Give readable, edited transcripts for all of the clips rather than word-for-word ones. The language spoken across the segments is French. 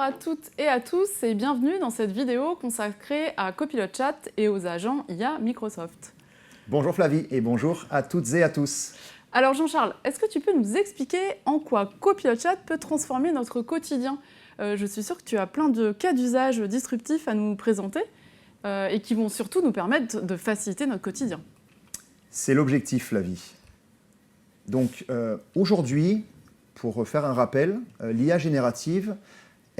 à toutes et à tous et bienvenue dans cette vidéo consacrée à Copilot Chat et aux agents IA Microsoft. Bonjour Flavie et bonjour à toutes et à tous. Alors Jean-Charles, est-ce que tu peux nous expliquer en quoi Copilot Chat peut transformer notre quotidien? Je suis sûre que tu as plein de cas d'usage disruptifs à nous présenter et qui vont surtout nous permettre de faciliter notre quotidien. C'est l'objectif Flavie. Donc aujourd'hui, pour faire un rappel, l'IA générative,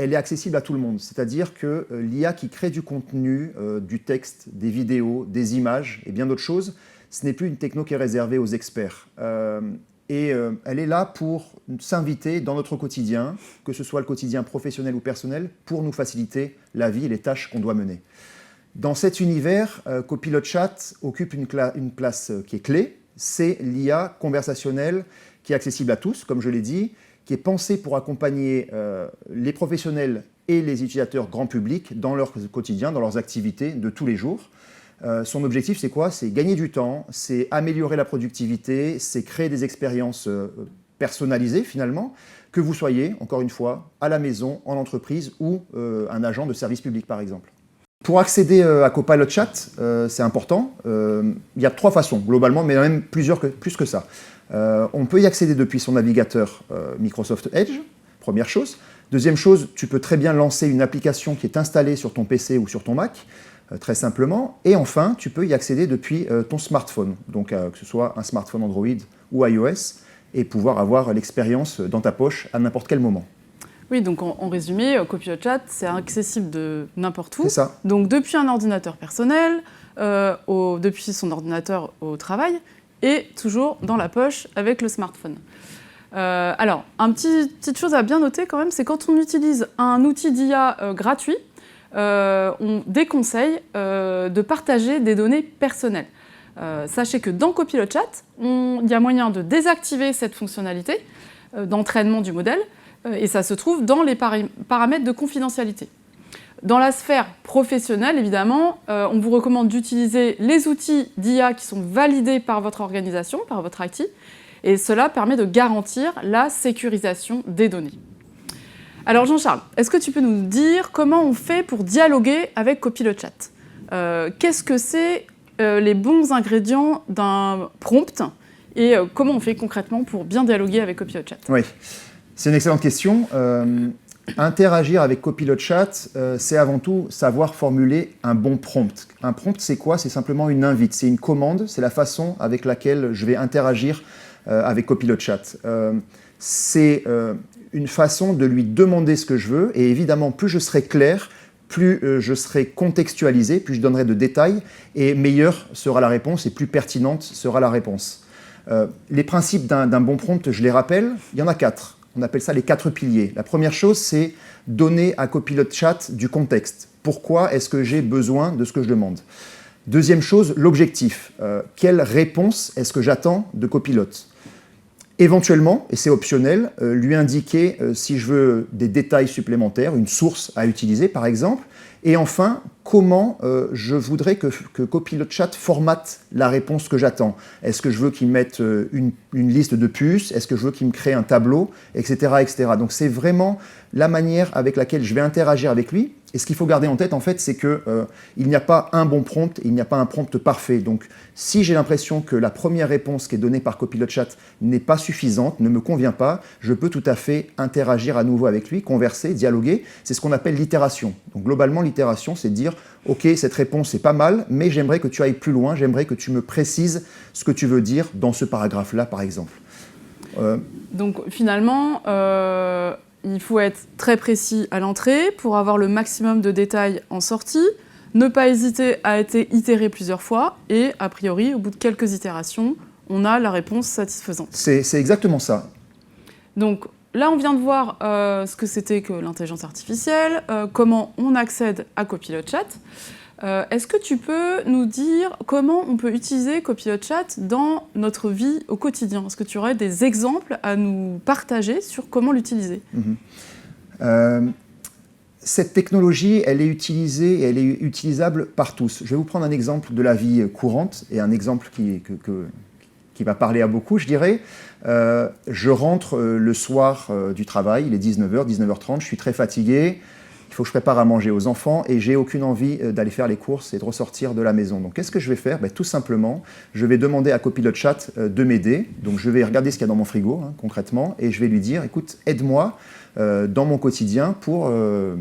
elle est accessible à tout le monde. C'est-à-dire que l'IA qui crée du contenu, du texte, des vidéos, des images et bien d'autres choses, ce n'est plus une techno qui est réservée aux experts. Elle est là pour s'inviter dans notre quotidien, que ce soit le quotidien professionnel ou personnel, pour nous faciliter la vie et les tâches qu'on doit mener. Dans cet univers, Copilot Chat occupe une place qui est clé. C'est l'IA conversationnelle qui est accessible à tous, comme je l'ai dit, qui est pensée pour accompagner les professionnels et les utilisateurs grand public dans leur quotidien, dans leurs activités de tous les jours. Son objectif, c'est quoi? C'est gagner du temps, c'est améliorer la productivité, c'est créer des expériences personnalisées finalement, que vous soyez, encore une fois, à la maison, en entreprise ou un agent de service public par exemple. Pour accéder à Copilot Chat, c'est important. Il y a 3 façons globalement, mais même plus que ça. On peut y accéder depuis son navigateur Microsoft Edge, première chose. Deuxième chose, tu peux très bien lancer une application qui est installée sur ton PC ou sur ton Mac, très simplement. Et enfin, tu peux y accéder depuis ton smartphone, donc que ce soit un smartphone Android ou iOS, et pouvoir avoir l'expérience dans ta poche à n'importe quel moment. Oui, donc en résumé, Copilot Chat, c'est accessible de n'importe où. C'est ça. Donc depuis un ordinateur personnel, depuis son ordinateur au travail, et toujours dans la poche avec le smartphone. Alors, petite chose à bien noter quand même, c'est quand on utilise un outil d'IA gratuit, on déconseille de partager des données personnelles. Sachez que dans Copilot Chat, il y a moyen de désactiver cette fonctionnalité d'entraînement du modèle, et ça se trouve dans les paramètres de confidentialité. Dans la sphère professionnelle, évidemment, on vous recommande d'utiliser les outils d'IA qui sont validés par votre organisation, par votre IT, et cela permet de garantir la sécurisation des données. Alors Jean-Charles, est-ce que tu peux nous dire comment on fait pour dialoguer avec Copilot Chat? Qu'est-ce que c'est les bons ingrédients d'un prompt et comment on fait concrètement pour bien dialoguer avec Copilot Chat? Oui. C'est une excellente question. Interagir avec Copilot Chat, c'est avant tout savoir formuler un bon prompt. Un prompt, c'est quoi? C'est simplement une invite, c'est une commande, c'est la façon avec laquelle je vais interagir avec Copilot Chat. C'est une façon de lui demander ce que je veux, et évidemment, plus je serai clair, plus je serai contextualisé, plus je donnerai de détails, et meilleure sera la réponse, et plus pertinente sera la réponse. Les principes d'un bon prompt, je les rappelle, il y en a 4. On appelle ça les 4 piliers. La première chose, c'est donner à Copilot Chat du contexte. Pourquoi est-ce que j'ai besoin de ce que je demande? Deuxième chose, l'objectif. Quelle réponse est-ce que j'attends de Copilot? Éventuellement, et c'est optionnel, lui indiquer si je veux des détails supplémentaires, une source à utiliser par exemple. Et enfin, comment je voudrais que Copilot Chat formate la réponse que j'attends. Est-ce que je veux qu'il mette une liste de puces? Est-ce que je veux qu'il me crée un tableau? Etc. etc. Donc c'est vraiment la manière avec laquelle je vais interagir avec lui. Et ce qu'il faut garder en tête, en fait, c'est qu'il n'y a pas un bon prompt, il n'y a pas un prompt parfait. Donc si j'ai l'impression que la première réponse qui est donnée par Copilot Chat n'est pas suffisante, ne me convient pas, je peux tout à fait interagir à nouveau avec lui, converser, dialoguer. C'est ce qu'on appelle l'itération. Donc globalement, l'itération, c'est de dire « Ok, cette réponse est pas mal, mais j'aimerais que tu ailles plus loin, j'aimerais que tu me précises ce que tu veux dire dans ce paragraphe-là, par exemple. » Donc finalement, il faut être très précis à l'entrée pour avoir le maximum de détails en sortie, ne pas hésiter à être itéré plusieurs fois et, a priori, au bout de quelques itérations, on a la réponse satisfaisante. C'est exactement ça. Donc là, on vient de voir ce que c'était que l'intelligence artificielle, comment on accède à Copilot Chat. Est-ce que tu peux nous dire comment on peut utiliser Copilot Chat dans notre vie au quotidien? Est-ce que tu aurais des exemples à nous partager sur comment l'utiliser? Cette technologie, elle est utilisée et elle est utilisable par tous. Je vais vous prendre un exemple de la vie courante et un exemple qui va parler à beaucoup, je dirais. Je rentre le soir du travail, il est 19h, 19h30, je suis très fatigué. il faut que je prépare à manger aux enfants et j'ai aucune envie d'aller faire les courses et de ressortir de la maison. Donc qu'est-ce que je vais faire? Tout simplement, je vais demander à Copilot Chat de m'aider. Donc je vais regarder ce qu'il y a dans mon frigo, concrètement, et je vais lui dire, écoute, aide-moi dans mon quotidien pour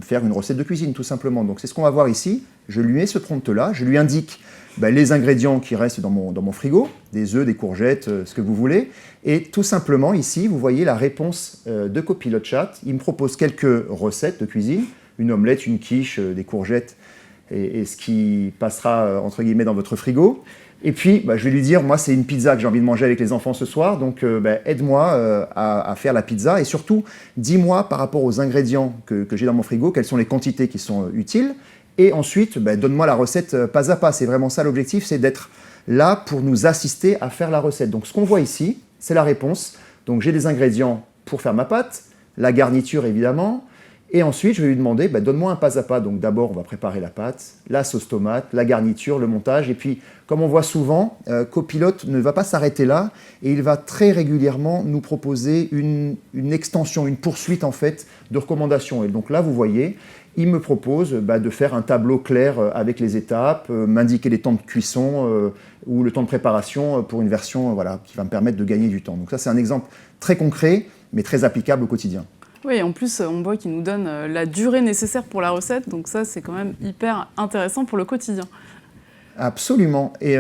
faire une recette de cuisine, tout simplement. Donc c'est ce qu'on va voir ici. Je lui mets ce prompt-là, je lui indique les ingrédients qui restent dans mon frigo, des œufs, des courgettes, ce que vous voulez. Et tout simplement, ici, vous voyez la réponse de Copilot Chat. Il me propose quelques recettes de cuisine, une omelette, une quiche, des courgettes et ce qui passera, entre guillemets, dans votre frigo. Et puis, je vais lui dire, moi, c'est une pizza que j'ai envie de manger avec les enfants ce soir, donc aide-moi à faire la pizza. Et surtout, dis-moi, par rapport aux ingrédients que j'ai dans mon frigo, quelles sont les quantités qui sont utiles. Et ensuite, donne-moi la recette pas à pas. C'est vraiment ça l'objectif, c'est d'être là pour nous assister à faire la recette. Donc ce qu'on voit ici, c'est la réponse. Donc j'ai des ingrédients pour faire ma pâte, la garniture évidemment, et ensuite je vais lui demander, donne-moi un pas à pas. Donc d'abord on va préparer la pâte, la sauce tomate, la garniture, le montage, et puis comme on voit souvent, Copilot ne va pas s'arrêter là, et il va très régulièrement nous proposer une extension, une poursuite en fait de recommandations. Et donc là vous voyez, il me propose de faire un tableau clair avec les étapes, m'indiquer les temps de cuisson ou le temps de préparation pour une version qui va me permettre de gagner du temps. Donc ça, c'est un exemple très concret, mais très applicable au quotidien. Oui, en plus, on voit qu'il nous donne la durée nécessaire pour la recette, donc ça, c'est quand même hyper intéressant pour le quotidien. Absolument. Et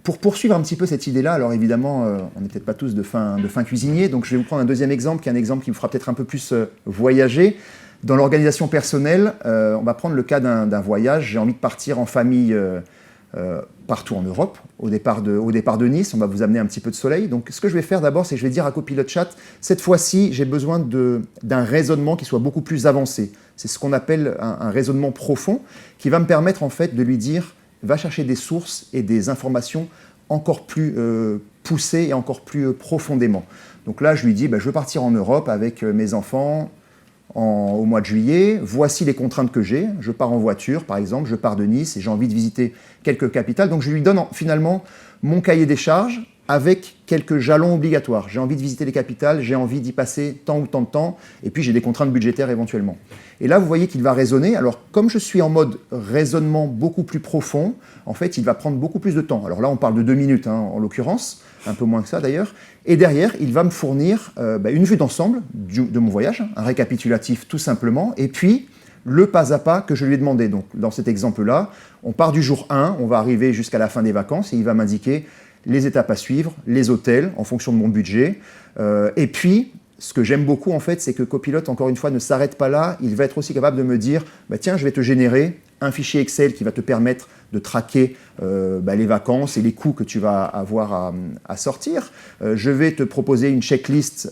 pour poursuivre un petit peu cette idée-là, alors évidemment, on n'est peut-être pas tous de fin cuisinier, donc je vais vous prendre un deuxième exemple, qui est un exemple qui me fera peut-être un peu plus voyager. Dans l'organisation personnelle, on va prendre le cas d'un voyage. J'ai envie de partir en famille partout en Europe. Au départ de Nice, on va vous amener un petit peu de soleil. Donc ce que je vais faire d'abord, c'est que je vais dire à Copilot Chat, cette fois-ci, j'ai besoin d'un raisonnement qui soit beaucoup plus avancé. C'est ce qu'on appelle un raisonnement profond qui va me permettre en fait de lui dire, va chercher des sources et des informations encore plus poussées et encore plus profondément. Donc là, je lui dis, je veux partir en Europe avec mes enfants, au mois de juillet, voici les contraintes que j'ai. Je pars en voiture, par exemple, je pars de Nice et j'ai envie de visiter quelques capitales. Donc je lui donne finalement mon cahier des charges avec quelques jalons obligatoires. J'ai envie de visiter les capitales, j'ai envie d'y passer tant ou tant de temps, et puis j'ai des contraintes budgétaires éventuellement. Et là, vous voyez qu'il va raisonner. Alors, comme je suis en mode raisonnement beaucoup plus profond, en fait, il va prendre beaucoup plus de temps. Alors là, on parle de 2 minutes, en l'occurrence, un peu moins que ça d'ailleurs. Et derrière, il va me fournir une vue d'ensemble de mon voyage, un récapitulatif tout simplement, et puis le pas à pas que je lui ai demandé. Donc, dans cet exemple-là, on part du jour 1, on va arriver jusqu'à la fin des vacances, et il va m'indiquer les étapes à suivre, les hôtels en fonction de mon budget. Et puis, ce que j'aime beaucoup, en fait, c'est que Copilot, encore une fois, ne s'arrête pas là. Il va être aussi capable de me dire, tiens, je vais te générer un fichier Excel qui va te permettre de traquer les vacances et les coûts que tu vas avoir à sortir. Je vais te proposer une checklist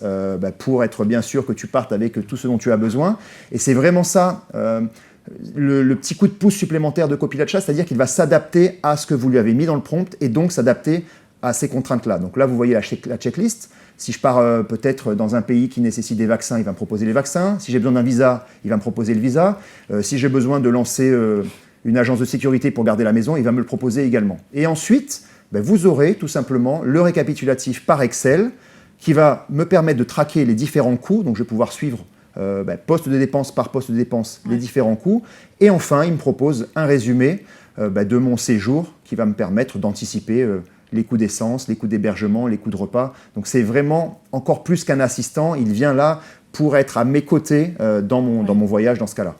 pour être bien sûr que tu partes avec tout ce dont tu as besoin. Et c'est vraiment ça, le petit coup de pouce supplémentaire de Copilot Chat, c'est-à-dire qu'il va s'adapter à ce que vous lui avez mis dans le prompt et donc s'adapter à ces contraintes-là. Donc là, vous voyez la checklist. Si je pars peut-être dans un pays qui nécessite des vaccins, il va me proposer les vaccins. Si j'ai besoin d'un visa, il va me proposer le visa. Si j'ai besoin de lancer une agence de sécurité pour garder la maison, il va me le proposer également. Et ensuite, vous aurez tout simplement le récapitulatif par Excel qui va me permettre de traquer les différents coûts. Donc je vais pouvoir suivre poste de dépense par poste de dépense les différents coûts. Et enfin, il me propose un résumé de mon séjour qui va me permettre d'anticiper les coûts d'essence, les coûts d'hébergement, les coûts de repas. Donc c'est vraiment encore plus qu'un assistant, il vient là pour être à mes côtés dans mon voyage dans ce cas-là.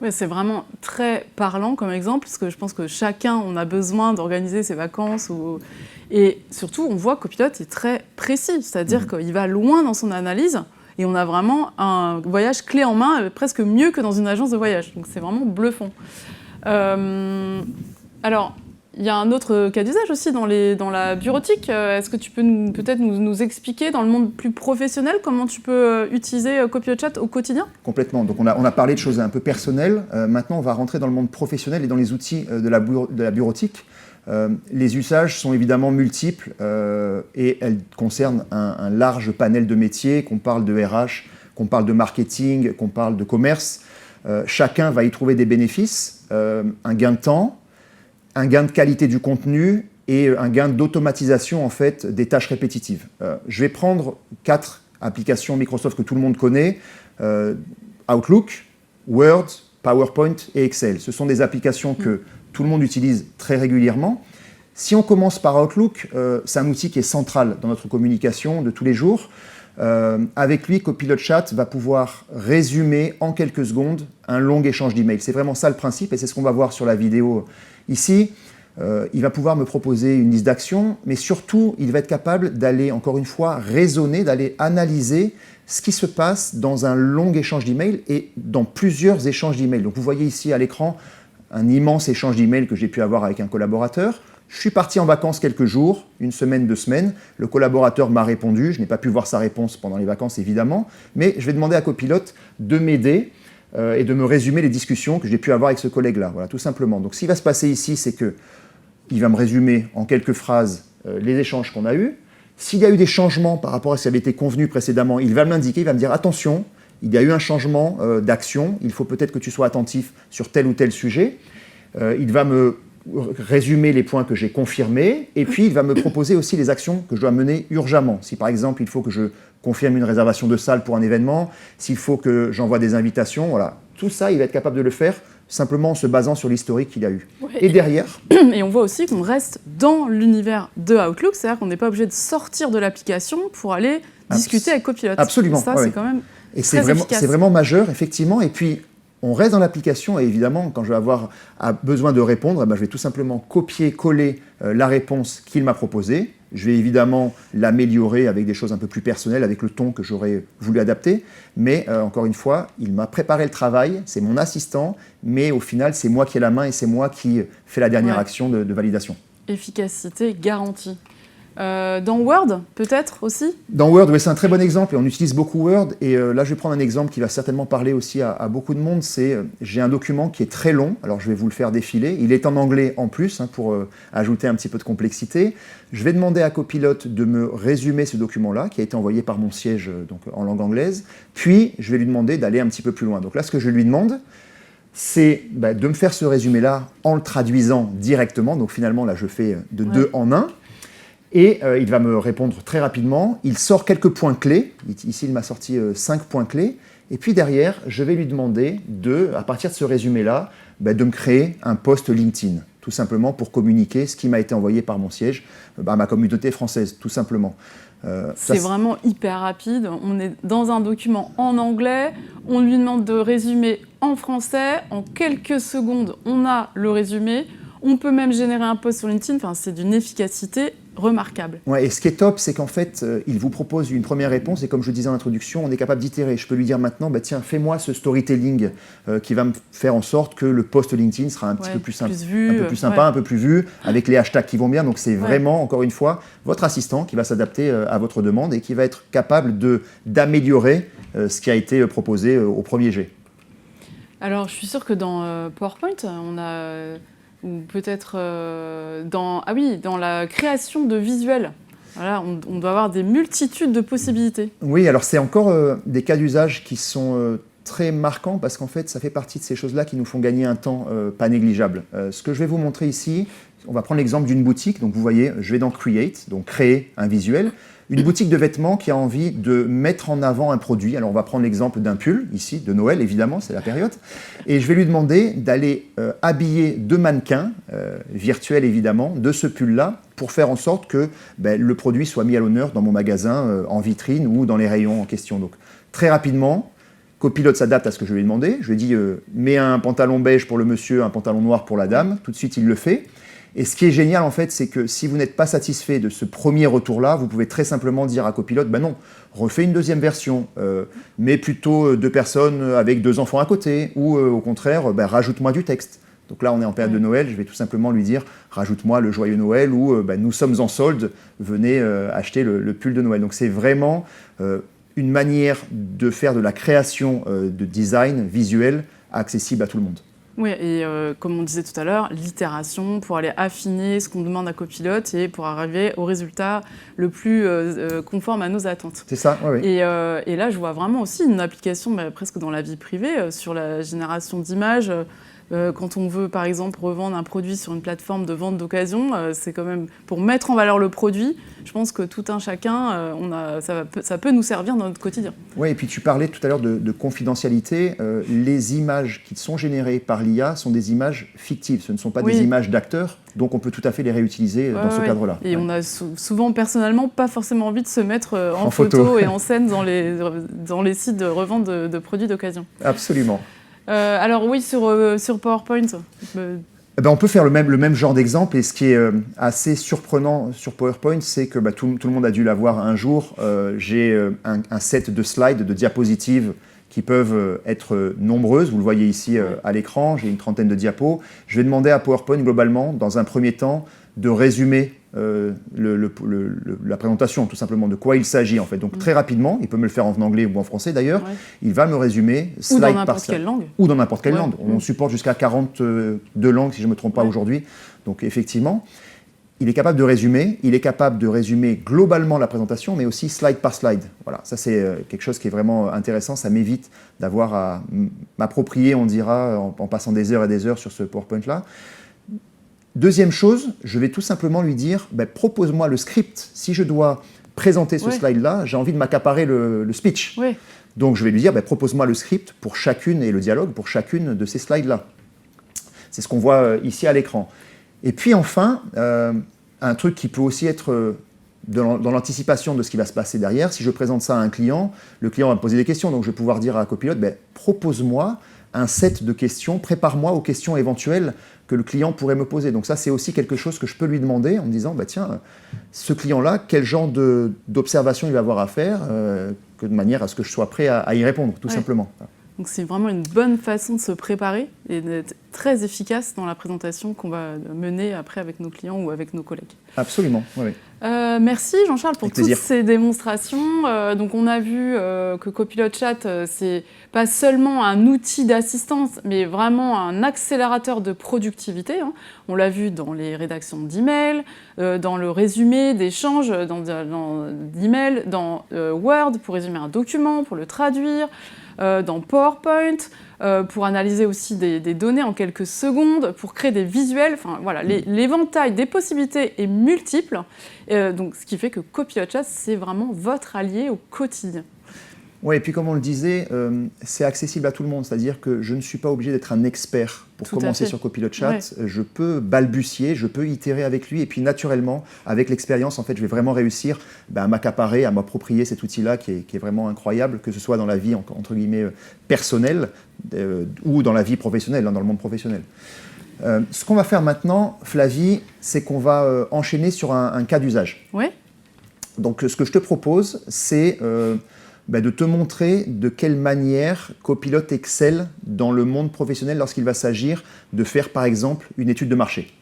Oui, c'est vraiment très parlant comme exemple, parce que je pense que chacun, on a besoin d'organiser ses vacances. Et surtout, on voit que Copilot est très précis, c'est-à-dire qu'il va loin dans son analyse, et on a vraiment un voyage clé en main, presque mieux que dans une agence de voyage. Donc c'est vraiment bluffant. Alors, il y a un autre cas d'usage aussi dans la bureautique. Est-ce que tu peux peut-être nous expliquer dans le monde plus professionnel comment tu peux utiliser Copilot Chat au quotidien ? Complètement. Donc on a parlé de choses un peu personnelles. Maintenant, on va rentrer dans le monde professionnel et dans les outils de la bureautique. Les usages sont évidemment multiples et elles concernent un large panel de métiers, qu'on parle de RH, qu'on parle de marketing, qu'on parle de commerce. Chacun va y trouver des bénéfices, un gain de temps, un gain de qualité du contenu et un gain d'automatisation en fait, des tâches répétitives. Je vais prendre 4 applications Microsoft que tout le monde connaît. Outlook, Word, PowerPoint et Excel. Ce sont des applications que tout le monde utilise très régulièrement. Si on commence par Outlook, c'est un outil qui est central dans notre communication de tous les jours. Avec lui, Copilot Chat va pouvoir résumer en quelques secondes un long échange d'emails. C'est vraiment ça le principe et c'est ce qu'on va voir sur la vidéo ici. Il va pouvoir me proposer une liste d'actions, mais surtout, il va être capable d'aller, encore une fois, raisonner, d'aller analyser ce qui se passe dans un long échange d'emails et dans plusieurs échanges d'emails. Donc vous voyez ici à l'écran un immense échange d'emails que j'ai pu avoir avec un collaborateur. Je suis parti en vacances quelques jours, une semaine, 2 semaines. Le collaborateur m'a répondu. Je n'ai pas pu voir sa réponse pendant les vacances, évidemment. Mais je vais demander à Copilot de m'aider et de me résumer les discussions que j'ai pu avoir avec ce collègue-là. Voilà, tout simplement. Donc, ce qui va se passer ici, c'est qu'il va me résumer en quelques phrases les échanges qu'on a eus. S'il y a eu des changements par rapport à ce qui avait été convenu précédemment, il va m'indiquer, il va me dire « Attention, il y a eu un changement d'action. Il faut peut-être que tu sois attentif sur tel ou tel sujet. » Il va me résumer les points que j'ai confirmés, et puis il va me proposer aussi les actions que je dois mener urgemment. Si par exemple il faut que je confirme une réservation de salle pour un événement, s'il faut que j'envoie des invitations, voilà. Tout ça, il va être capable de le faire simplement en se basant sur l'historique qu'il a eu. Ouais, et derrière... Et on voit aussi qu'on reste dans l'univers de Outlook, c'est-à-dire qu'on n'est pas obligé de sortir de l'application pour aller discuter avec Copilot. Absolument. Ça, c'est quand même et très efficace. C'est vraiment majeur, effectivement. Et puis, on reste dans l'application et évidemment, quand je vais avoir besoin de répondre, je vais tout simplement copier-coller la réponse qu'il m'a proposée. Je vais évidemment l'améliorer avec des choses un peu plus personnelles, avec le ton que j'aurais voulu adapter. Mais encore une fois, il m'a préparé le travail, c'est mon assistant, mais au final, c'est moi qui ai la main et c'est moi qui fais la dernière action de validation. Efficacité garantie. Dans Word, peut-être aussi? Dans Word, oui, c'est un très bon exemple et on utilise beaucoup Word. Et là, je vais prendre un exemple qui va certainement parler aussi à beaucoup de monde. C'est j'ai un document qui est très long, alors je vais vous le faire défiler. Il est en anglais en plus, pour ajouter un petit peu de complexité. Je vais demander à Copilot de me résumer ce document-là, qui a été envoyé par mon siège donc, en langue anglaise. Puis, je vais lui demander d'aller un petit peu plus loin. Donc là, ce que je lui demande, c'est de me faire ce résumé-là en le traduisant directement. Donc finalement, là, je fais de 2 en 1. Et il va me répondre très rapidement. Il sort quelques points clés. Ici, il m'a sorti 5 points clés. Et puis derrière, je vais lui demander, à partir de ce résumé-là, de me créer un post LinkedIn, tout simplement pour communiquer ce qui m'a été envoyé par mon siège à ma communauté française, tout simplement. C'est vraiment hyper rapide. On est dans un document en anglais, on lui demande de résumer en français. En quelques secondes, on a le résumé. On peut même générer un post sur LinkedIn. Enfin, c'est d'une efficacité remarquable. Ouais, et ce qui est top, c'est qu'en fait, il vous propose une première réponse et comme je le disais en introduction, on est capable d'itérer. Je peux lui dire maintenant, tiens, fais-moi ce storytelling qui va me faire en sorte que le post LinkedIn sera un petit peu plus simple, vu, un peu plus sympa, un peu plus vu, avec les hashtags qui vont bien. Donc c'est vraiment, encore une fois, votre assistant qui va s'adapter à votre demande et qui va être capable d'améliorer ce qui a été proposé au premier jet. Alors, je suis sûre que dans PowerPoint, on a... ou peut-être dans la création de visuels. Voilà, on doit avoir des multitudes de possibilités. Oui, alors c'est encore des cas d'usage qui sont très marquants parce qu'en fait, ça fait partie de ces choses-là qui nous font gagner un temps pas négligeable. Ce que je vais vous montrer ici, on va prendre l'exemple d'une boutique. Donc vous voyez, je vais dans Create, donc créer un visuel. Une boutique de vêtements qui a envie de mettre en avant un produit. Alors on va prendre l'exemple d'un pull, ici, de Noël, évidemment, c'est la période. Et je vais lui demander d'aller habiller 2 mannequins, virtuels évidemment, de ce pull-là, pour faire en sorte que le produit soit mis à l'honneur dans mon magasin, en vitrine ou dans les rayons en question. Donc très rapidement, Copilot s'adapte à ce que je lui ai demandé. Je lui ai dit, mets un pantalon beige pour le monsieur, un pantalon noir pour la dame. Tout de suite, il le fait. Et ce qui est génial, en fait, c'est que si vous n'êtes pas satisfait de ce premier retour-là, vous pouvez très simplement dire à Copilot, non, refais une deuxième version, mais plutôt 2 personnes avec 2 enfants à côté, ou au contraire, rajoute-moi du texte. Donc là, on est en période de Noël, je vais tout simplement lui dire, rajoute-moi le joyeux Noël, ou nous sommes en solde, venez acheter le pull de Noël. Donc c'est vraiment une manière de faire de la création de design visuel accessible à tout le monde. Oui, et comme on disait tout à l'heure, l'itération pour aller affiner ce qu'on demande à Copilot et pour arriver au résultat le plus conforme à nos attentes. C'est ça, oui. Et là, je vois vraiment aussi une application presque dans la vie privée sur la génération d'images. Quand on veut, par exemple, revendre un produit sur une plateforme de vente d'occasion, c'est quand même pour mettre en valeur le produit. Je pense que tout un chacun, ça peut nous servir dans notre quotidien. Oui, et puis tu parlais tout à l'heure de confidentialité. Les images qui sont générées par l'IA sont des images fictives. Ce ne sont pas des images d'acteurs, donc on peut tout à fait les réutiliser dans ce cadre-là. Et on a souvent, personnellement, pas forcément envie de se mettre en photo et en scène dans les sites de revente de produits d'occasion. Absolument. Alors oui, sur PowerPoint. On peut faire le même genre d'exemple, et ce qui est assez surprenant sur PowerPoint, c'est que tout le monde a dû l'avoir un jour. J'ai un set de slides, de diapositives qui peuvent être nombreuses. Vous le voyez ici à l'écran, j'ai une trentaine de diapos. Je vais demander à PowerPoint, globalement, dans un premier temps, de résumer la présentation, tout simplement, de quoi il s'agit, en fait. Donc, très rapidement, il peut me le faire en anglais ou en français, d'ailleurs. Il va me résumer slide par slide. Ou dans n'importe quelle langue. Ou dans n'importe quelle langue. On supporte jusqu'à 42 langues, si je ne me trompe pas, aujourd'hui. Donc, effectivement, il est capable de résumer. Il est capable de résumer globalement la présentation, mais aussi slide par slide. Voilà, ça, c'est quelque chose qui est vraiment intéressant. Ça m'évite d'avoir à m'approprier, on dira, en passant des heures et des heures sur ce PowerPoint-là. Deuxième chose, je vais tout simplement lui dire, propose-moi le script. Si je dois présenter ce slide-là, j'ai envie de m'accaparer le speech. Donc je vais lui dire, propose-moi le script pour chacune, et le dialogue pour chacune de ces slides-là. C'est ce qu'on voit ici à l'écran. Et puis enfin, un truc qui peut aussi être dans l'anticipation de ce qui va se passer derrière, si je présente ça à un client, le client va me poser des questions, donc je vais pouvoir dire à Copilot, propose-moi un set de questions, prépare-moi aux questions éventuelles que le client pourrait me poser. Donc ça, c'est aussi quelque chose que je peux lui demander en me disant, tiens, ce client-là, quel genre d'observation il va avoir à faire, de manière à ce que je sois prêt à y répondre, tout simplement. Donc c'est vraiment une bonne façon de se préparer et d'être très efficace dans la présentation qu'on va mener après avec nos clients ou avec nos collègues. Absolument, oui. Merci Jean-Charles pour toutes ces démonstrations. Donc on a vu que Copilot Chat, c'est pas seulement un outil d'assistance, mais vraiment un accélérateur de productivité. On l'a vu dans les rédactions d'emails, dans le résumé d'échanges d'emails, dans Word pour résumer un document, pour le traduire, dans PowerPoint, pour analyser aussi des données en quelques secondes, pour créer des visuels. Enfin, voilà, l'éventail des possibilités est multiple. Donc, ce qui fait que Copilot Chat, c'est vraiment votre allié au quotidien. Oui, et puis comme on le disait, c'est accessible à tout le monde. C'est-à-dire que je ne suis pas obligé d'être un expert pour commencer sur Copilot Chat. Je peux balbutier, je peux itérer avec lui. Et puis naturellement, avec l'expérience, en fait, je vais vraiment réussir à m'accaparer, à m'approprier cet outil-là qui est vraiment incroyable, que ce soit dans la vie, entre guillemets, personnelle ou dans la vie professionnelle, dans le monde professionnel. Ce qu'on va faire maintenant, Flavie, c'est qu'on va enchaîner sur un cas d'usage. Oui. Donc, ce que je te propose, c'est de te montrer de quelle manière Copilot excelle dans le monde professionnel lorsqu'il va s'agir de faire, par exemple, une étude de marché.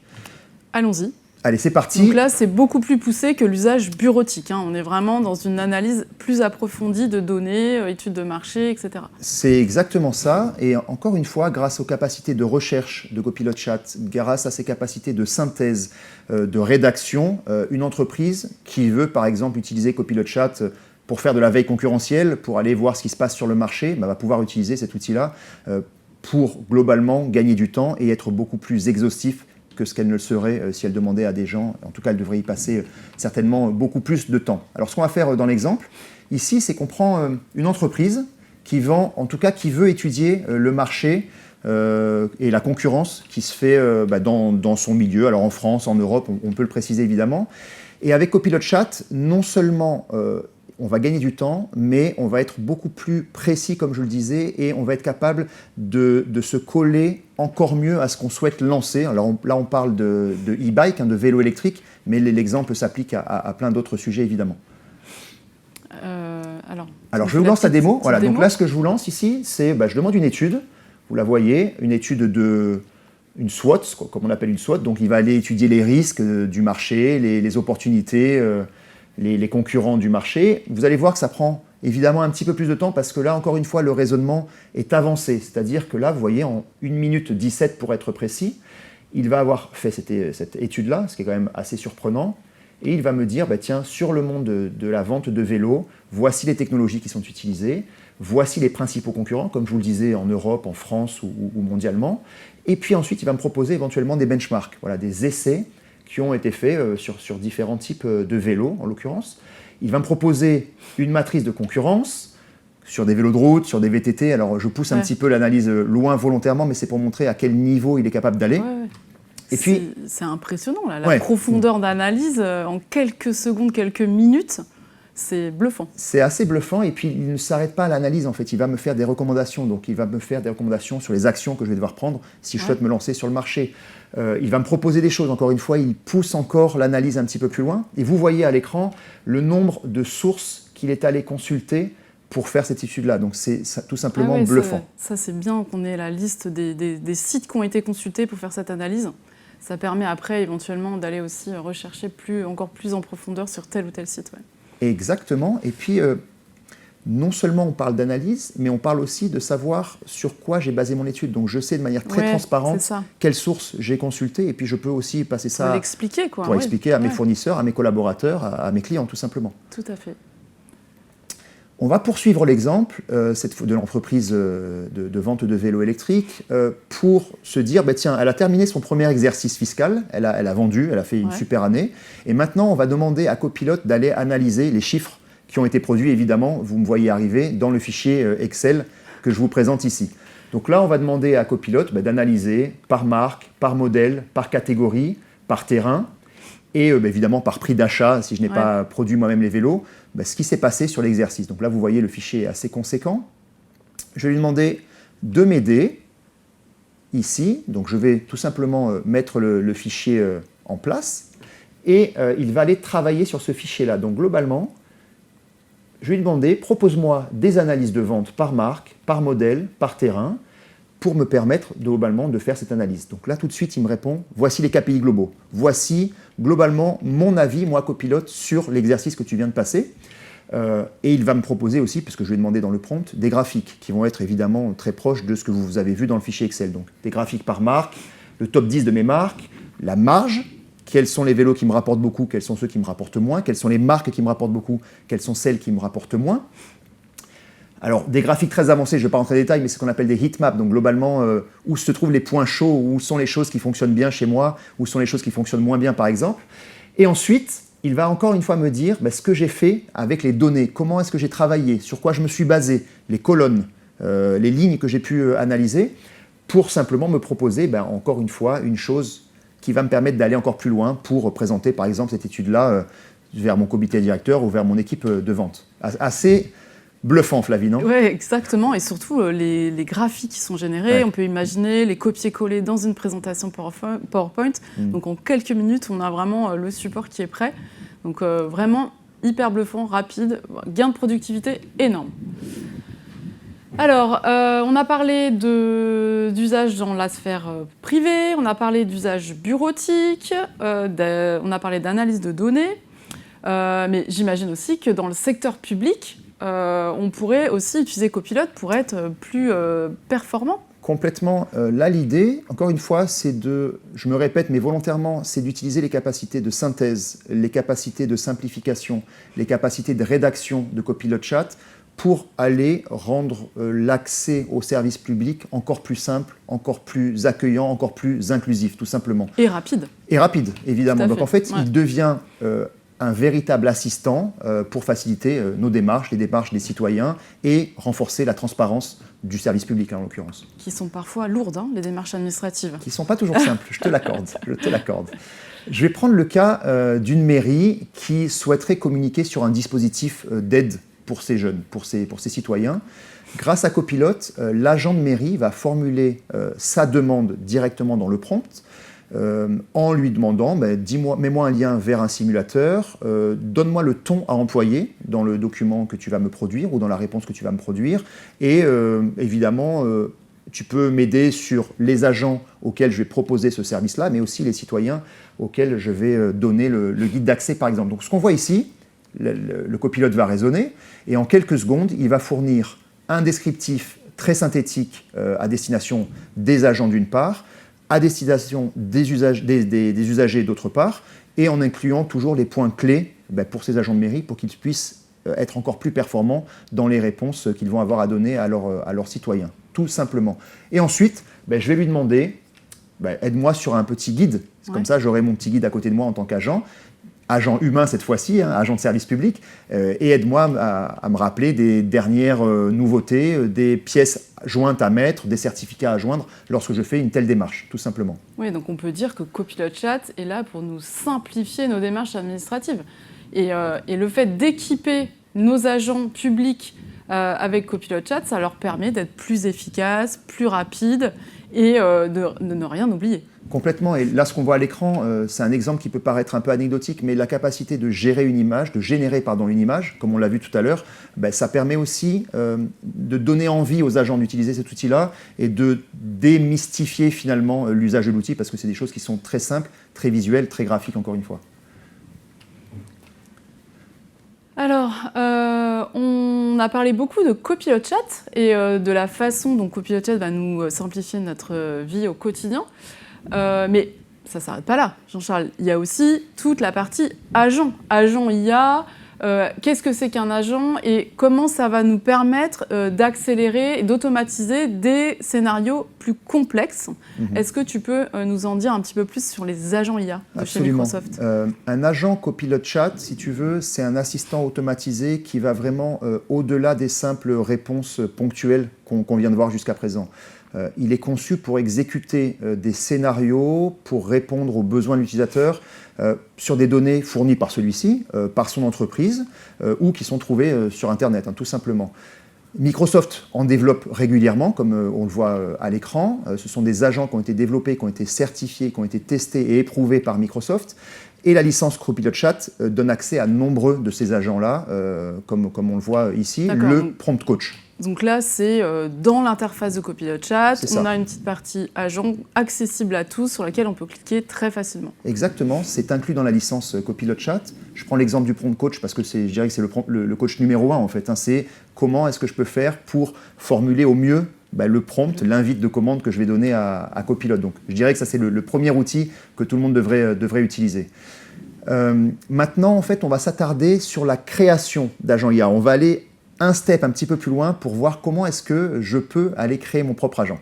Allons-y. Allez, c'est parti. Donc là, c'est beaucoup plus poussé que l'usage bureautique. On est vraiment dans une analyse plus approfondie de données, études de marché, etc. C'est exactement ça. Et encore une fois, grâce aux capacités de recherche de Copilot Chat, grâce à ses capacités de synthèse, de rédaction, une entreprise qui veut, par exemple, utiliser Copilot Chat pour faire de la veille concurrentielle, pour aller voir ce qui se passe sur le marché, va pouvoir utiliser cet outil-là pour globalement gagner du temps et être beaucoup plus exhaustif que ce qu'elle ne le serait si elle demandait à des gens. En tout cas, elle devrait y passer certainement beaucoup plus de temps. Alors, ce qu'on va faire dans l'exemple, ici, c'est qu'on prend une entreprise qui vend, en tout cas, qui veut étudier le marché et la concurrence qui se fait dans son milieu. Alors, en France, en Europe, on peut le préciser évidemment. Et avec Copilot Chat, non seulement on va gagner du temps, mais on va être beaucoup plus précis, comme je le disais, et on va être capable de se coller encore mieux à ce qu'on souhaite lancer. Alors là, on parle de e-bike, de vélo électrique, mais l'exemple s'applique à plein d'autres sujets, évidemment. Alors, je vous lance la démo. Voilà, donc là, ce que je vous lance ici, c'est, je demande une étude. Vous la voyez, une étude une SWOT, comme on appelle une SWOT. Donc, il va aller étudier les risques du marché, les opportunités, les concurrents du marché. Vous allez voir que ça prend évidemment un petit peu plus de temps parce que là, encore une fois, le raisonnement est avancé. C'est-à-dire que là, vous voyez, en 1 minute 17 pour être précis, il va avoir fait cette étude-là, ce qui est quand même assez surprenant, et il va me dire, tiens, sur le monde de la vente de vélos, voici les technologies qui sont utilisées, voici les principaux concurrents, comme je vous le disais, en Europe, en France ou mondialement. Et puis ensuite, il va me proposer éventuellement des benchmarks, voilà, des essais qui ont été faits sur différents types de vélos, en l'occurrence. Il va me proposer une matrice de concurrence sur des vélos de route, sur des VTT. Alors, je pousse un petit peu l'analyse loin volontairement, mais c'est pour montrer à quel niveau il est capable d'aller. Ouais. Et puis, c'est impressionnant, là, la profondeur d'analyse en quelques secondes, quelques minutes. C'est bluffant. C'est assez bluffant, et puis il ne s'arrête pas à l'analyse en fait, il va me faire des recommandations, donc il va me faire des recommandations sur les actions que je vais devoir prendre si je souhaite me lancer sur le marché. Il va me proposer des choses, encore une fois, il pousse encore l'analyse un petit peu plus loin, et vous voyez à l'écran le nombre de sources qu'il est allé consulter pour faire cette étude-là, donc c'est tout simplement bluffant. Ça c'est bien qu'on ait la liste des sites qui ont été consultés pour faire cette analyse. Ça permet après éventuellement d'aller aussi rechercher encore plus en profondeur sur tel ou tel site. Ouais. Exactement, et puis non seulement on parle d'analyse, mais on parle aussi de savoir sur quoi j'ai basé mon étude. Donc je sais de manière très transparente quelles sources j'ai consultées, et puis je peux aussi passer ça pour l'expliquer, quoi. Pour expliquer à mes fournisseurs, à mes collaborateurs, à mes clients tout simplement. Tout à fait. On va poursuivre l'exemple de l'entreprise de vente de vélos électriques pour se dire, tiens, elle a terminé son premier exercice fiscal, elle a vendu, elle a fait une super année, et maintenant on va demander à Copilot d'aller analyser les chiffres qui ont été produits, évidemment, vous me voyez arriver, dans le fichier Excel que je vous présente ici. Donc là, on va demander à Copilot d'analyser par marque, par modèle, par catégorie, par terrain, et évidemment par prix d'achat, si je n'ai pas produit moi-même les vélos, ce qui s'est passé sur l'exercice. Donc là, vous voyez, le fichier est assez conséquent. Je vais lui demander de m'aider ici. Donc je vais tout simplement mettre le fichier en place, et il va aller travailler sur ce fichier-là. Donc globalement, je vais lui demander, propose-moi des analyses de vente par marque, par modèle, par terrain, pour me permettre globalement de faire cette analyse. Donc là, tout de suite, il me répond, voici les KPI globaux. Voici globalement mon avis, moi, copilote, sur l'exercice que tu viens de passer. Et il va me proposer aussi, puisque je lui ai demandé dans le prompt, des graphiques qui vont être évidemment très proches de ce que vous avez vu dans le fichier Excel. Donc des graphiques par marque, le top 10 de mes marques, la marge, quels sont les vélos qui me rapportent beaucoup, quels sont ceux qui me rapportent moins, quelles sont les marques qui me rapportent beaucoup, quelles sont celles qui me rapportent moins. Alors, des graphiques très avancés, je ne vais pas rentrer dans les détails, mais c'est ce qu'on appelle des heatmaps. Donc, globalement, où se trouvent les points chauds, où sont les choses qui fonctionnent bien chez moi, où sont les choses qui fonctionnent moins bien, par exemple. Et ensuite, il va encore une fois me dire ce que j'ai fait avec les données, comment est-ce que j'ai travaillé, sur quoi je me suis basé, les colonnes, les lignes que j'ai pu analyser, pour simplement me proposer, encore une fois, une chose qui va me permettre d'aller encore plus loin pour présenter, par exemple, cette étude-là vers mon comité directeur ou vers mon équipe de vente. Assez bluffant, Flavie, non ? Oui, exactement. Et surtout, les graphiques qui sont générés, on peut imaginer les copier-coller dans une présentation PowerPoint. Donc, en quelques minutes, on a vraiment le support qui est prêt. Donc, vraiment hyper bluffant, rapide, gain de productivité énorme. Alors, on a parlé d'usage dans la sphère privée, on a parlé d'usage bureautique, on a parlé d'analyse de données, mais j'imagine aussi que dans le secteur public, on pourrait aussi utiliser Copilot pour être plus performant. Complètement. Là, l'idée, encore une fois, je me répète, mais volontairement, c'est d'utiliser les capacités de synthèse, les capacités de simplification, les capacités de rédaction de Copilot Chat pour aller rendre l'accès au service public encore plus simple, encore plus accueillant, encore plus inclusif, tout simplement. Et rapide. Et rapide, évidemment. Donc en fait, il devient un véritable assistant pour faciliter nos démarches, les démarches des citoyens et renforcer la transparence du service public, en l'occurrence. Qui sont parfois lourdes, les démarches administratives. Qui ne sont pas toujours simples, je te l'accorde. Je vais prendre le cas d'une mairie qui souhaiterait communiquer sur un dispositif d'aide pour ces jeunes, pour ces citoyens. Grâce à Copilot, l'agent de mairie va formuler sa demande directement dans le prompt en lui demandant mets-moi un lien vers un simulateur, donne-moi le ton à employer dans le document que tu vas me produire ou dans la réponse que tu vas me produire, et évidemment tu peux m'aider sur les agents auxquels je vais proposer ce service-là, mais aussi les citoyens auxquels je vais donner le guide d'accès, par exemple. Donc ce qu'on voit ici, le copilote va raisonner, et en quelques secondes, il va fournir un descriptif très synthétique à destination des agents d'une part, à destination des usagers d'autre part, et en incluant toujours les points clés pour ces agents de mairie pour qu'ils puissent être encore plus performants dans les réponses qu'ils vont avoir à donner à leurs citoyens, tout simplement. Et ensuite, je vais lui demander, aide-moi sur un petit guide. Comme ça, j'aurai mon petit guide à côté de moi en tant qu'agent humain cette fois-ci, agent de service public, et aide-moi à me rappeler des dernières nouveautés, des pièces jointes à mettre, des certificats à joindre lorsque je fais une telle démarche, tout simplement. Oui, donc on peut dire que Copilot Chat est là pour nous simplifier nos démarches administratives. Et le fait d'équiper nos agents publics avec Copilot Chat, ça leur permet d'être plus efficaces, plus rapides et de ne rien oublier. Complètement. Et là, ce qu'on voit à l'écran, c'est un exemple qui peut paraître un peu anecdotique, mais la capacité de générer une image, une image, comme on l'a vu tout à l'heure, ça permet aussi de donner envie aux agents d'utiliser cet outil-là et de démystifier finalement l'usage de l'outil, parce que c'est des choses qui sont très simples, très visuelles, très graphiques, encore une fois. Alors, on a parlé beaucoup de Copilot Chat et de la façon dont Copilot Chat va nous simplifier notre vie au quotidien. Mais ça ne s'arrête pas là, Jean-Charles. Il y a aussi toute la partie agent IA. Qu'est-ce que c'est qu'un agent et comment ça va nous permettre d'accélérer et d'automatiser des scénarios plus complexes. Est-ce que tu peux nous en dire un petit peu plus sur les agents IA de chez Microsoft ? Un agent Copilot Chat, si tu veux, c'est un assistant automatisé qui va vraiment au-delà des simples réponses ponctuelles qu'on vient de voir jusqu'à présent. Il est conçu pour exécuter des scénarios, pour répondre aux besoins de l'utilisateur sur des données fournies par celui-ci, par son entreprise, ou qui sont trouvées sur Internet, tout simplement. Microsoft en développe régulièrement, comme on le voit à l'écran. Ce sont des agents qui ont été développés, qui ont été certifiés, qui ont été testés et éprouvés par Microsoft. Et la licence Copilot Chat donne accès à nombreux de ces agents-là, comme on le voit ici, le Prompt Coach. Donc là, c'est dans l'interface de Copilot Chat, on a une petite partie agent accessible à tous sur laquelle on peut cliquer très facilement. Exactement, c'est inclus dans la licence Copilot Chat. Je prends l'exemple du Prompt Coach parce que je dirais que c'est le coach numéro 1 en fait. C'est comment est-ce que je peux faire pour formuler au mieux le prompt, l'invite de commande que je vais donner à Copilot. Donc je dirais que ça c'est le premier outil que tout le monde devrait utiliser. Maintenant, en fait, on va s'attarder sur la création d'agents IA. On va aller un step un petit peu plus loin pour voir comment est-ce que je peux aller créer mon propre agent.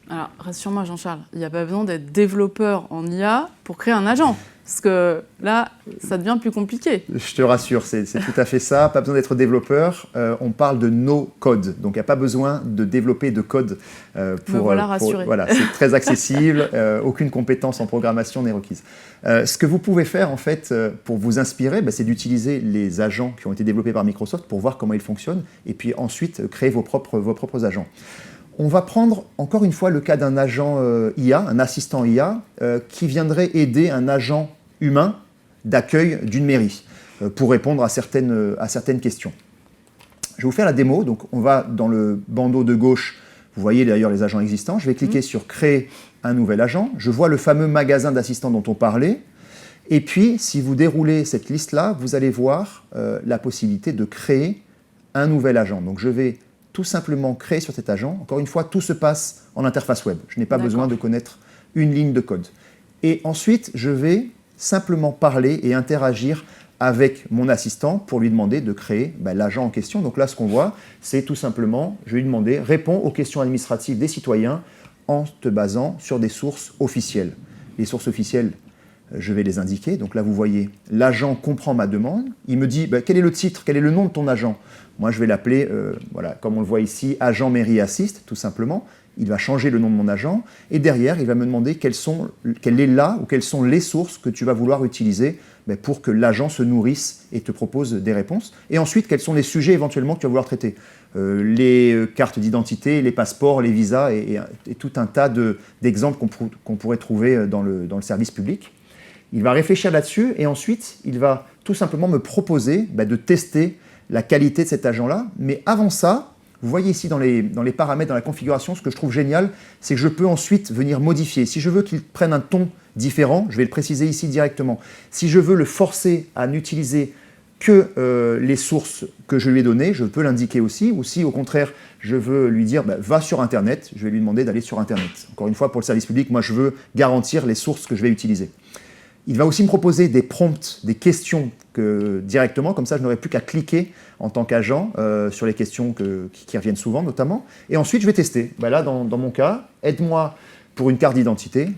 Alors, rassure-moi Jean-Charles, il n'y a pas besoin d'être développeur en IA pour créer un agent. Parce que là, ça devient plus compliqué. Je te rassure, c'est tout à fait ça. Pas besoin d'être développeur. On parle de no-code. Donc, il n'y a pas besoin de développer de code voilà, rassuré. Voilà, c'est très accessible. Aucune compétence en programmation n'est requise. Ce que vous pouvez faire, en fait, pour vous inspirer, c'est d'utiliser les agents qui ont été développés par Microsoft pour voir comment ils fonctionnent et puis ensuite créer vos propres agents. On va prendre encore une fois le cas d'un agent IA, un assistant IA, qui viendrait aider un agent humain d'accueil d'une mairie pour répondre à certaines questions. Je vais vous faire la démo. Donc, on va dans le bandeau de gauche, vous voyez d'ailleurs les agents existants. Je vais cliquer sur « Créer un nouvel agent ». Je vois le fameux magasin d'assistants dont on parlait. Et puis, si vous déroulez cette liste-là, vous allez voir la possibilité de créer un nouvel agent. Donc, je vais tout simplement créer sur cet agent. Encore une fois, tout se passe en interface web. Je n'ai pas besoin de connaître une ligne de code. Et ensuite, je vais simplement parler et interagir avec mon assistant pour lui demander de créer l'agent en question. Donc là, ce qu'on voit, c'est tout simplement, je vais lui demander, réponds aux questions administratives des citoyens en te basant sur des sources officielles. Les sources officielles, je vais les indiquer. Donc là, vous voyez, l'agent comprend ma demande. Il me dit, quel est le titre, quel est le nom de ton agent ? Moi, je vais l'appeler, comme on le voit ici, agent mairie assist, tout simplement. Il va changer le nom de mon agent et derrière, il va me demander quelles sont les sources que tu vas vouloir utiliser pour que l'agent se nourrisse et te propose des réponses. Et ensuite, quels sont les sujets éventuellement que tu vas vouloir traiter. Les cartes d'identité, les passeports, les visas et tout un tas d'exemples qu'on pourrait trouver dans le service public. Il va réfléchir là-dessus et ensuite, il va tout simplement me proposer de tester la qualité de cet agent-là. Mais avant ça, vous voyez ici dans les paramètres, dans la configuration, ce que je trouve génial, c'est que je peux ensuite venir modifier. Si je veux qu'il prenne un ton différent, je vais le préciser ici directement. Si je veux le forcer à n'utiliser que les sources que je lui ai données, je peux l'indiquer aussi. Ou si au contraire, je veux lui dire va sur Internet, je vais lui demander d'aller sur Internet. Encore une fois, pour le service public, moi je veux garantir les sources que je vais utiliser. Il va aussi me proposer des prompts, des questions directement, comme ça je n'aurai plus qu'à cliquer en tant qu'agent sur les questions qui reviennent souvent notamment. Et ensuite je vais tester. Ben là dans mon cas, aide-moi pour une carte d'identité.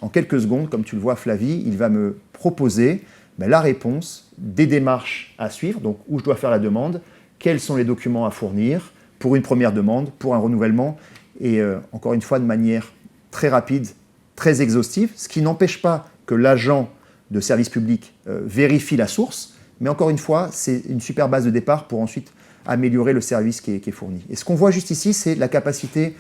En quelques secondes, comme tu le vois Flavie, il va me proposer la réponse, des démarches à suivre, donc où je dois faire la demande, quels sont les documents à fournir pour une première demande, pour un renouvellement, et encore une fois de manière très rapide, très exhaustive, ce qui n'empêche pas que l'agent de service public vérifie la source, mais encore une fois, c'est une super base de départ pour ensuite améliorer le service qui est fourni. Et ce qu'on voit juste ici, c'est la capacité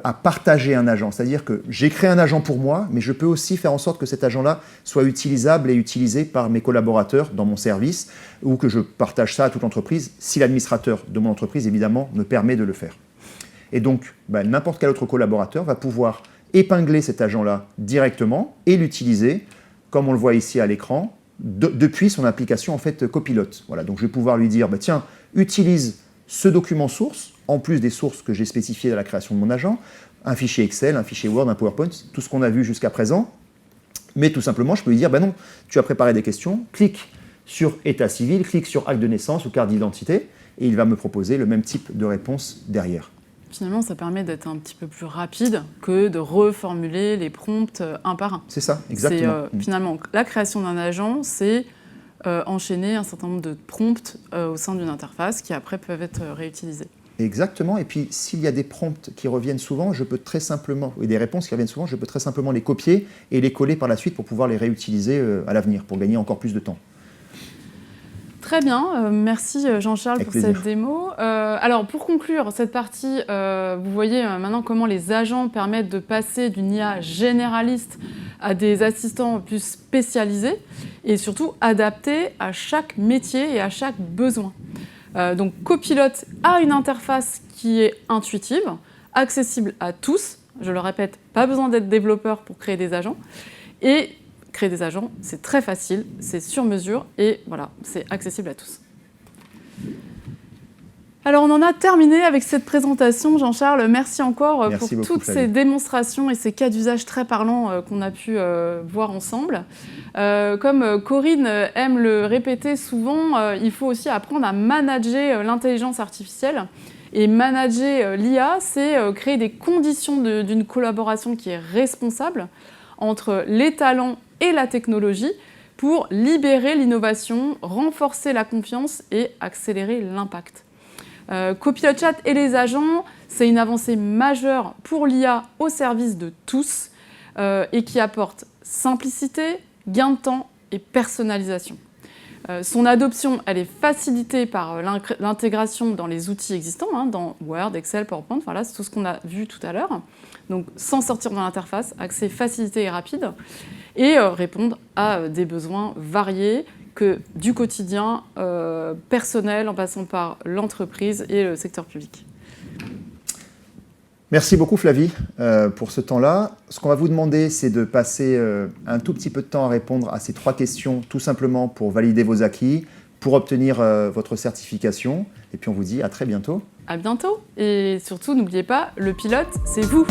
à partager un agent. C'est-à-dire que j'ai créé un agent pour moi, mais je peux aussi faire en sorte que cet agent-là soit utilisable et utilisé par mes collaborateurs dans mon service, ou que je partage ça à toute l'entreprise, si l'administrateur de mon entreprise, évidemment, me permet de le faire. Et donc, n'importe quel autre collaborateur va pouvoir épingler cet agent-là directement et l'utiliser, comme on le voit ici à l'écran, depuis son application en fait Copilot. Voilà, donc je vais pouvoir lui dire, tiens, utilise ce document source, en plus des sources que j'ai spécifiées à la création de mon agent, un fichier Excel, un fichier Word, un PowerPoint, tout ce qu'on a vu jusqu'à présent. Mais tout simplement, je peux lui dire, non, tu as préparé des questions, clique sur état civil, clique sur acte de naissance ou carte d'identité, et il va me proposer le même type de réponse derrière. Finalement, ça permet d'être un petit peu plus rapide que de reformuler les prompts un par un. C'est ça, exactement. Finalement, la création d'un agent, c'est enchaîner un certain nombre de prompts au sein d'une interface qui après peuvent être réutilisés. Exactement, et puis s'il y a des prompts qui reviennent souvent, je peux très simplement, et des réponses qui reviennent souvent, je peux très simplement les copier et les coller par la suite pour pouvoir les réutiliser à l'avenir, pour gagner encore plus de temps. Très bien, merci Jean-Charles pour cette démo. Alors pour conclure cette partie, vous voyez maintenant comment les agents permettent de passer d'une IA généraliste à des assistants plus spécialisés et surtout adaptés à chaque métier et à chaque besoin. Donc Copilot a une interface qui est intuitive, accessible à tous. Je le répète, pas besoin d'être développeur pour créer des agents. Et créer des agents, c'est très facile, c'est sur mesure et voilà, c'est accessible à tous. Alors on en a terminé avec cette présentation, Jean-Charles. Merci encore pour toutes ces démonstrations et ces cas d'usage très parlants qu'on a pu voir ensemble. Comme Corinne aime le répéter souvent, il faut aussi apprendre à manager l'intelligence artificielle. Et manager l'IA, c'est créer des conditions d'une collaboration qui est responsable entre les talents et la technologie pour libérer l'innovation, renforcer la confiance et accélérer l'impact. Copilot Chat et les agents, c'est une avancée majeure pour l'IA au service de tous et qui apporte simplicité, gain de temps et personnalisation. Son adoption, elle est facilitée par l'intégration dans les outils existants, dans Word, Excel, PowerPoint, voilà, c'est tout ce qu'on a vu tout à l'heure. Donc sans sortir de l'interface, accès facilité et rapide, et répondre à des besoins variés que du quotidien personnel en passant par l'entreprise et le secteur public. Merci beaucoup Flavie pour ce temps-là. Ce qu'on va vous demander, c'est de passer un tout petit peu de temps à répondre à ces 3 questions, tout simplement pour valider vos acquis, pour obtenir votre certification. Et puis on vous dit à très bientôt. À bientôt. Et surtout, n'oubliez pas, le pilote, c'est vous.